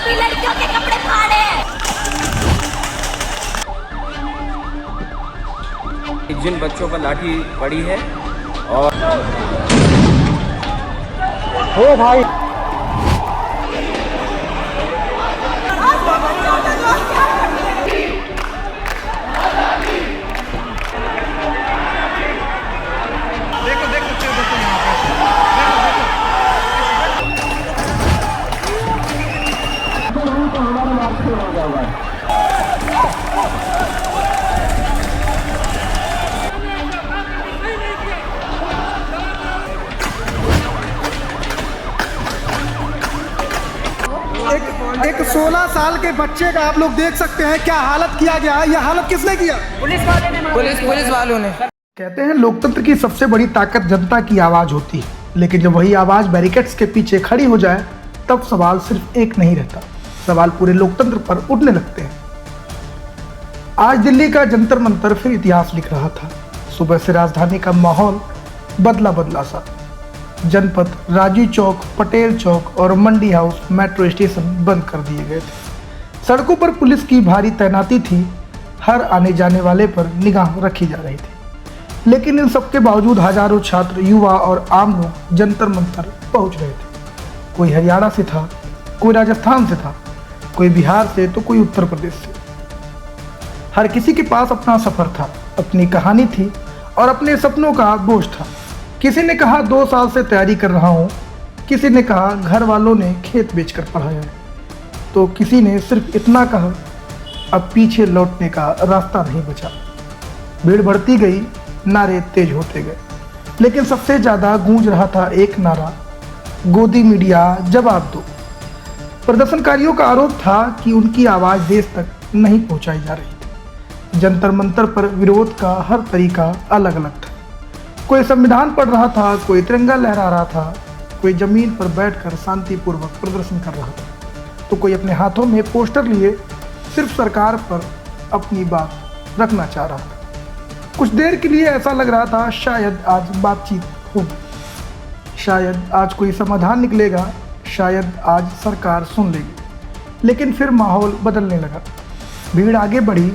भी लड़कियों के कपड़े फाड़े। जिन बच्चों पर लाठी पड़ी है और हो भाई एक 16 साल के बच्चे का आप लोग देख सकते हैं क्या हालत किया गया। यह हालत किसने किया? पुलिस वालों ने। कहते हैं लोकतंत्र की सबसे बड़ी ताकत जनता की आवाज होती है, लेकिन जब वही आवाज बैरिकेड्स के पीछे खड़ी हो जाए तब सवाल सिर्फ एक नहीं रहता, सवाल पूरे लोकतंत्र पर उठने लगते हैं। आज दिल्ली का जंतर मंतर फिर इतिहास लिख रहा था। सुबह से राजधानी का माहौल बदला सा। जनपद, राजीव चौक, पटेल चौक और मंडी हाउस मेट्रो स्टेशन बंद कर दिए गए थे। सड़कों पर पुलिस की भारी तैनाती थी, हर आने जाने वाले पर निगाह रखी जा रही थी। लेकिन इन सबके बावजूद हजारों छात्र, युवा और आम लोग जंतर मंतर पहुंच रहे थे। कोई हरियाणा से था, कोई राजस्थान से था, कोई बिहार से तो कोई उत्तर प्रदेश से। हर किसी के पास अपना सफर था, अपनी कहानी थी और अपने सपनों का बोझ था। किसी ने कहा 2 साल से तैयारी कर रहा हूँ, किसी ने कहा घर वालों ने खेत बेचकर पढ़ाया है, तो किसी ने सिर्फ इतना कहा अब पीछे लौटने का रास्ता नहीं बचा। भीड़ बढ़ती गई, नारे तेज होते गए, लेकिन सबसे ज़्यादा गूंज रहा था एक नारा, गोदी मीडिया जवाब दो। प्रदर्शनकारियों का आरोप था कि उनकी आवाज़ देश तक नहीं पहुंचाई जा रही थी। जंतर मंतर पर विरोध का हर तरीका अलग अलग था। कोई संविधान पढ़ रहा था, कोई तिरंगा लहरा रहा था, कोई जमीन पर बैठकर शांतिपूर्वक प्रदर्शन कर रहा था, तो कोई अपने हाथों में पोस्टर लिए सिर्फ सरकार पर अपनी बात रखना चाह रहा था। कुछ देर के लिए ऐसा लग रहा था शायद आज बातचीत होगी, शायद आज कोई समाधान निकलेगा, शायद आज सरकार सुन लेगी। लेकिन फिर माहौल बदलने लगा। भीड़ आगे बढ़ी,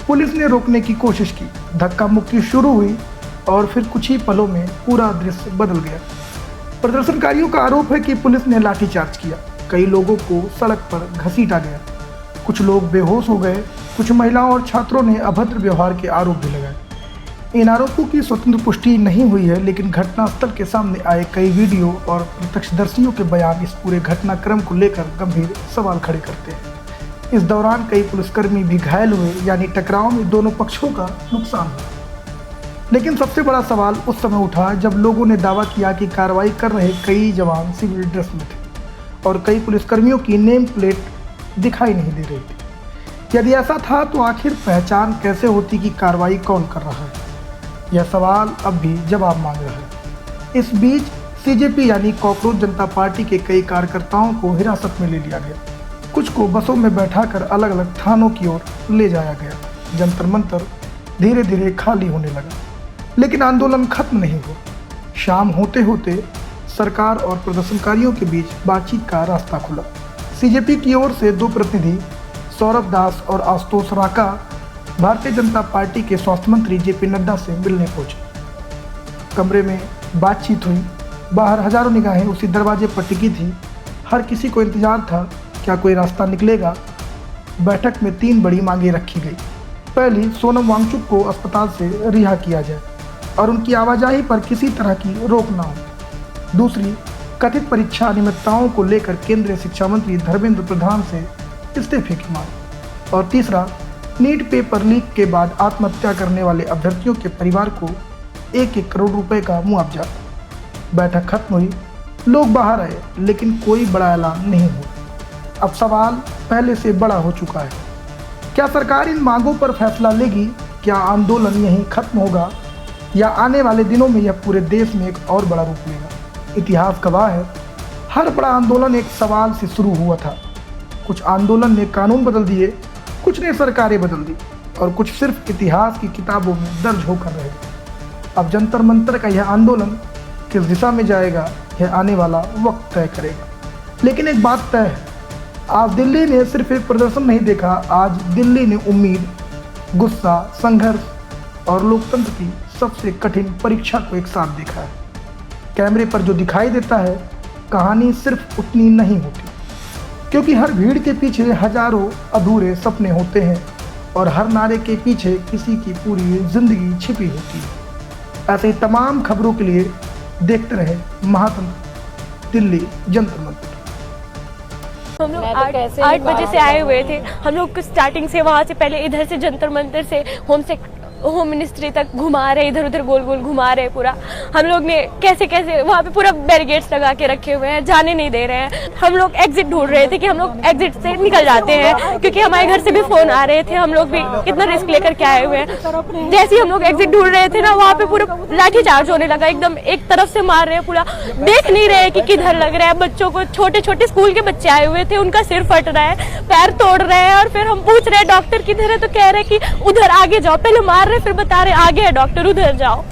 पुलिस ने रोकने की कोशिश की, धक्का मुक्की शुरू हुई और फिर कुछ ही पलों में पूरा दृश्य बदल गया। प्रदर्शनकारियों का आरोप है कि पुलिस ने लाठीचार्ज किया, कई लोगों को सड़क पर घसीटा गया, कुछ लोग बेहोश हो गए, कुछ महिलाओं और छात्रों ने अभद्र व्यवहार के आरोप भी लगाए। इन आरोपों की स्वतंत्र पुष्टि नहीं हुई है, लेकिन घटनास्थल के सामने आए कई वीडियो और प्रत्यक्षदर्शियों के बयान इस पूरे घटनाक्रम को लेकर गंभीर सवाल खड़े करते हैं। इस दौरान कई पुलिसकर्मी भी घायल हुए, यानी टकराव में दोनों पक्षों का नुकसान हुआ। लेकिन सबसे बड़ा सवाल उस समय उठा जब लोगों ने दावा किया कि कार्रवाई कर रहे कई जवान सिविल ड्रेस में थे और कई पुलिसकर्मियों की नेम प्लेट दिखाई नहीं दे रही थी। यदि ऐसा था तो आखिर पहचान कैसे होती कि कार्रवाई कौन कर रहा है? यह सवाल अब भी जवाब मांग रहा है। इस बीच सीजेपी यानी कॉकरोच जनता पार्टी के कई कार्यकर्ताओं को हिरासत में ले लिया गया, कुछ को बसों में बैठाकर अलग अलग थानों की ओर ले जाया गया। जंतर मंतर धीरे धीरे खाली होने लगा, लेकिन आंदोलन खत्म नहीं हुआ। शाम होते होते सरकार और प्रदर्शनकारियों के बीच बातचीत का रास्ता खुला। सीजेपी की ओर से 2 प्रतिनिधि सौरभ दास और आशुतोष राका भारतीय जनता पार्टी के स्वास्थ्य मंत्री जेपी नड्डा से मिलने पहुंचे। कमरे में बातचीत हुई, बाहर हजारों निगाहें उसी दरवाजे पर टिकी थी। हर किसी को इंतजार था क्या कोई रास्ता निकलेगा। बैठक में 3 बड़ी मांगें रखी गई। पहली, सोनम वांगचुक को अस्पताल से रिहा किया जाए और उनकी आवाजाही पर किसी तरह की रोक न हो। दूसरी, कथित परीक्षा अनियमितताओं को लेकर केंद्रीय शिक्षा मंत्री धर्मेंद्र प्रधान से इस्तीफे की मांग। और तीसरा, नीट पेपर लीक के बाद आत्महत्या करने वाले अभ्यर्थियों के परिवार को 1-1 करोड़ रुपए का मुआवजा। बैठक खत्म हुई, लोग बाहर आए, लेकिन कोई बड़ा ऐलान नहीं हुआ। अब सवाल पहले से बड़ा हो चुका है। क्या सरकार इन मांगों पर फैसला लेगी? क्या आंदोलन यहीं खत्म होगा या आने वाले दिनों में यह पूरे देश में एक और बड़ा रूप लेगा? इतिहास गवाह है, हर बड़ा आंदोलन एक सवाल से शुरू हुआ था। कुछ आंदोलन ने कानून बदल दिए, कुछ ने सरकारें बदल दी और कुछ सिर्फ इतिहास की किताबों में दर्ज होकर रह गए। अब जंतर मंतर का यह आंदोलन किस दिशा में जाएगा, यह आने वाला वक्त तय करेगा। लेकिन एक बात तय है, आज दिल्ली ने सिर्फ एक प्रदर्शन नहीं देखा, आज दिल्ली ने उम्मीद, गुस्सा, संघर्ष और लोकतंत्र की सबसे कठिन परीक्षा को एक साथ देखा है। कैमरे पर जो दिखाई देता है, कहानी सिर्फ उतनी नहीं होती, क्योंकि हर भीड़ के पीछे हजारों अधूरे सपने होते हैं और हर नारे के पीछे किसी की पूरी जिंदगी छिपी होती है। ऐसे ही तमाम खबरों के लिए देखते रहे महातंत्र दिल्ली जंतर मंतर। हम लोग 8 बजे से आए हुए थे। हम लोग स्टार्टिंग से वहाँ से पहले इधर से जंतर मंतर से होम मिनिस्ट्री तक घुमा रहे, इधर उधर गोल गोल घुमा रहे पूरा। हम लोग ने कैसे कैसे वहाँ पे पूरा बैरिकेड्स लगा के रखे हुए हैं, जाने नहीं दे रहे हैं। हम लोग एग्जिट ढूंढ रहे थे कि हम लोग एग्जिट से निकल जाते हैं, क्योंकि हमारे घर से भी फोन आ रहे थे। हम लोग भी कितना रिस्क लेकर के आए हुए हैं। जैसे ही हम लोग एग्जिट ढूंढ रहे थे ना, वहाँ पे पूरा लाठी चार्ज होने लगा, एकदम एक तरफ से मार रहे हैं, पूरा देख नहीं रहे कि किधर लग रहा है। बच्चों को, छोटे छोटे स्कूल के बच्चे आए हुए थे, उनका सिर फट रहा है, पैर तोड़ रहे हैं। और फिर हम पूछ रहे हैं डॉक्टर किधर है, तो कह रहे कि उधर आगे जाओ। पहले मार रहे फिर बता रहे आगे है डॉक्टर, उधर जाओ।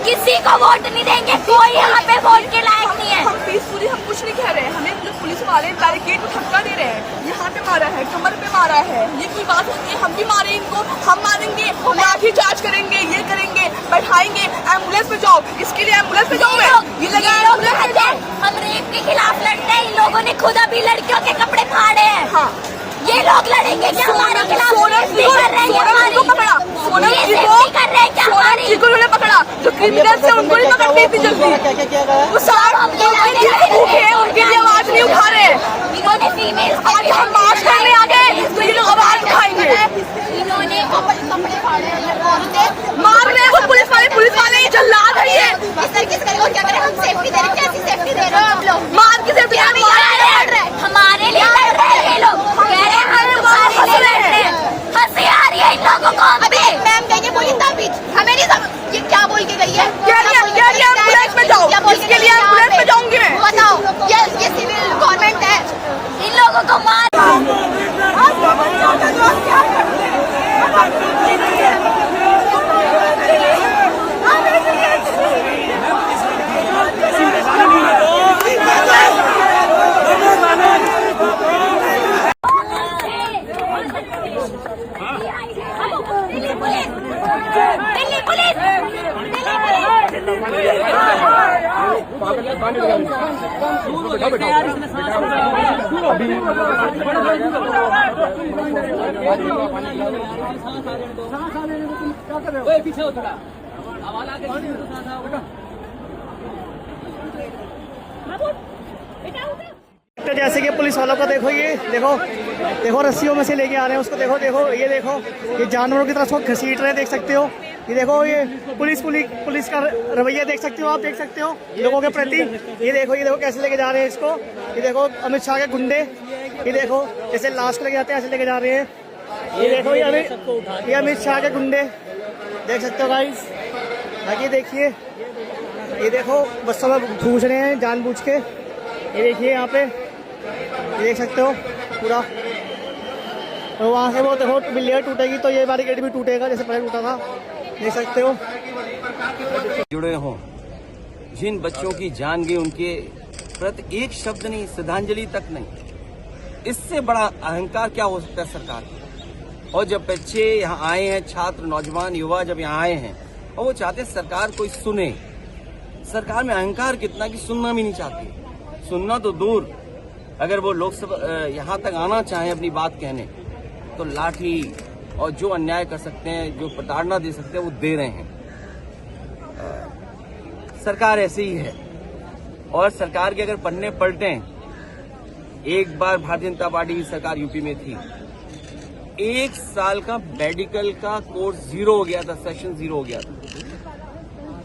किसी को वोट नहीं देंगे, कोई यहाँ पे वोट के लायक नहीं है। हम पीसफुली, हम कुछ नहीं कह रहे हैं। हमें जो पुलिस वाले बैरिकेड को धक्का दे रहे हैं, यहाँ पे मारा है, कमर पे मारा है, ये कोई बात होती है? हम भी मारे इनको, हम मारेंगे, लाठी चार्ज करेंगे, ये करेंगे, बैठाएंगे, एम्बुलेंस पे जाओ। इसके लिए एम्बुलेंस पे जाओ। हम रेप के खिलाफ लड़ते हैं, इन लोगों ने खुद अभी लड़कियों के कपड़े फाड़े हैं। हाँ, ये लोग लड़ेंगे क्या हमारे खिलाफ? सोनम जी को पकड़ा, सोनम जी को उन्होंने पकड़ा, जो क्रिमिनल्स है उनको नहीं पकड़ते इतनी जल्दी। वो सारे भूखे हैं, उनके लिए आवाज नहीं उठा रहे। आज हम मार्च करने आ गए तो ये लोग आवाज उठाएंगे। इन्होंने कपड़े फाड़े हैं, मार रहे हैं वो पुलिस वाले ये जल्लाद है। ये इस तरीके से करेंगे, क्या करें? हम सेफ्टी दे रहे हैं, कैसी सेफ्टी दे रहे हो आप लोग? मार की सेफ्टी हमारे लिए लड़ रहे हैं ये लोग। कह रहे हैं हम तुम्हारे लिए लड़ रहे हैं। हंसी आ रही है इन लोगों को। अभी मैम कहेंगे बोली ताबीज, हमें नहीं समझ ये क्या बोल के गई है। एम्बुलेंस में जाओ, इसके लिए एम्बुलेंस में जाऊंगी मैं। बताओ, ये सिविल गवर्नमेंट है, इन लोगों को मार। दिल्ली पुलिस पीछे हो थोड़ा। तो जैसे कि पुलिस वालों का देखो, ये देखो रस्सियों में से लेके आ रहे हैं उसको। देखो ये जानवरों की तरह उसको घसीट रहे हैं, देख सकते हो। ये देखो, ये पुलिस का रवैया देख सकते हो, आप देख सकते हो लोगों के प्रति। ये देखो कैसे लेके जा रहे हैं इसको। ये देखो अमित शाह के गुंडे, ये देखो जैसे लाश को लेके जाते हैं ऐसे लेके जा रहे हैं। ये देखो ये अमित शाह के गुंडे, देख सकते हो गाइस। आगे देखिए, ये देखो बसों में घूस रहे हैं जानबूझ के। ये देखिए यहाँ पे, ये देख सकते हो पूरा। और वहाँ से वो देखो बिल्लियाँ टूटेगी तो ये बैरिकेड भी टूटेगा जैसे पहले टूटा था, देख सकते हो। जुड़े हों, जिन बच्चों की जान गई उनके प्रति एक शब्द नहीं, श्रद्धांजलि तक नहीं। इससे बड़ा अहंकार क्या हो सकता है सरकार का? और जब बच्चे यहाँ आए हैं, छात्र, नौजवान, युवा जब यहाँ आए हैं और वो चाहते हैं सरकार कोई सुने। सरकार में अहंकार कितना कि सुनना भी नहीं चाहती। सुनना तो दूर, अगर वो लोकसभा यहाँ तक आना चाहें अपनी बात कहने, तो लाठी और जो अन्याय कर सकते हैं, जो प्रताड़ना दे सकते हैं, वो दे रहे हैं। सरकार ऐसे ही है। और सरकार के अगर पन्ने पलटें, एक बार भारतीय जनता पार्टी की सरकार यूपी में थी, 1 साल का मेडिकल का कोर्स 0 हो गया था, सेशन 0 हो गया था।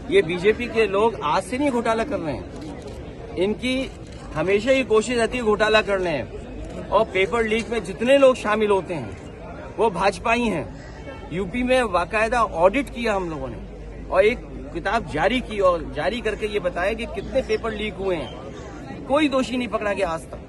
ये बीजेपी के लोग आज से नहीं घोटाला कर रहे हैं, इनकी हमेशा ही कोशिश रहती है घोटाला करने हैं। और पेपर लीक में जितने लोग शामिल होते हैं वो भाजपा ही हैं। यूपी में बाकायदा ऑडिट किया हम लोगों ने और एक किताब जारी की और जारी करके ये बताया कि कितने पेपर लीक हुए हैं। कोई दोषी नहीं पकड़ा गया आज तक।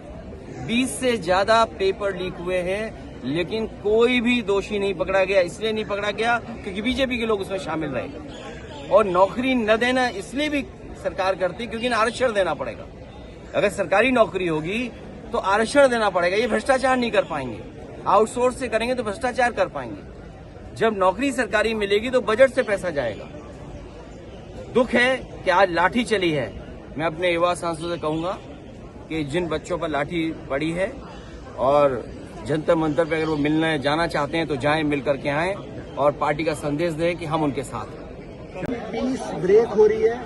20 से ज्यादा पेपर लीक हुए हैं, लेकिन कोई भी दोषी नहीं पकड़ा गया। इसलिए नहीं पकड़ा गया क्योंकि बीजेपी के लोग उसमें शामिल रहे। और नौकरी न देना इसलिए भी सरकार करती क्योंकि आरक्षण देना पड़ेगा। अगर सरकारी नौकरी होगी तो आरक्षण देना पड़ेगा। ये भ्रष्टाचार नहीं कर पाएंगे। आउटसोर्स से करेंगे तो भ्रष्टाचार कर पाएंगे। जब नौकरी सरकारी मिलेगी तो बजट से पैसा जाएगा। दुख है कि आज लाठी चली है। मैं अपने युवा सांसदों से कहूंगा कि जिन बच्चों पर लाठी पड़ी है और जंतर मंतर पे अगर वो मिलने जाना चाहते हैं तो जाएं, मिल करके आएं और पार्टी का संदेश दें कि हम उनके साथ हैं। पीस ब्रेक हो रही है।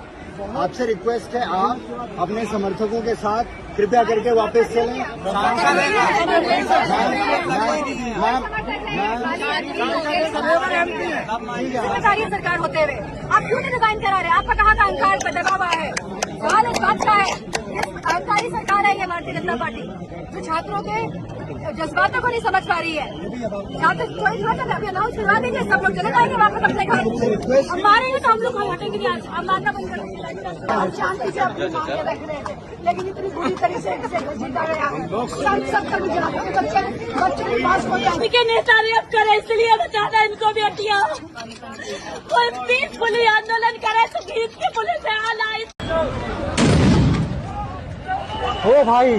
आपसे रिक्वेस्ट है, आप अपने समर्थकों के साथ कृपया करके वापस चलें। जिम्मेदारी सरकार होते हुए आप क्यों नहीं रिजाइन करा रहे? आपका कहाँ का अहंकार का दबाव है? सवाल इस बात का है, अहंकारी सरकार है ये भारतीय जनता पार्टी, जो छात्रों के जज्बातों को नहीं समझ पा रही है। छात्र कोई अभी अनाउंस करवा दीजिए, सब लोग चले जाएंगे वापस अपने घर। हम मारेंगे तो हम लोग हटेंगे नहीं। आज हम मारना बंद करेंगे। हम शांति से अपनी मांगे रख रहे थे, लेकिन इतनी बुरी तरीके से जीता गया। बच्चे पास हो जाए के नेता ने अब करे, इसलिए बचाना इनको भी हटिया। कोई पीसफुली आंदोलन करे तो पुलिस के पुलिस से आना। ओ भाई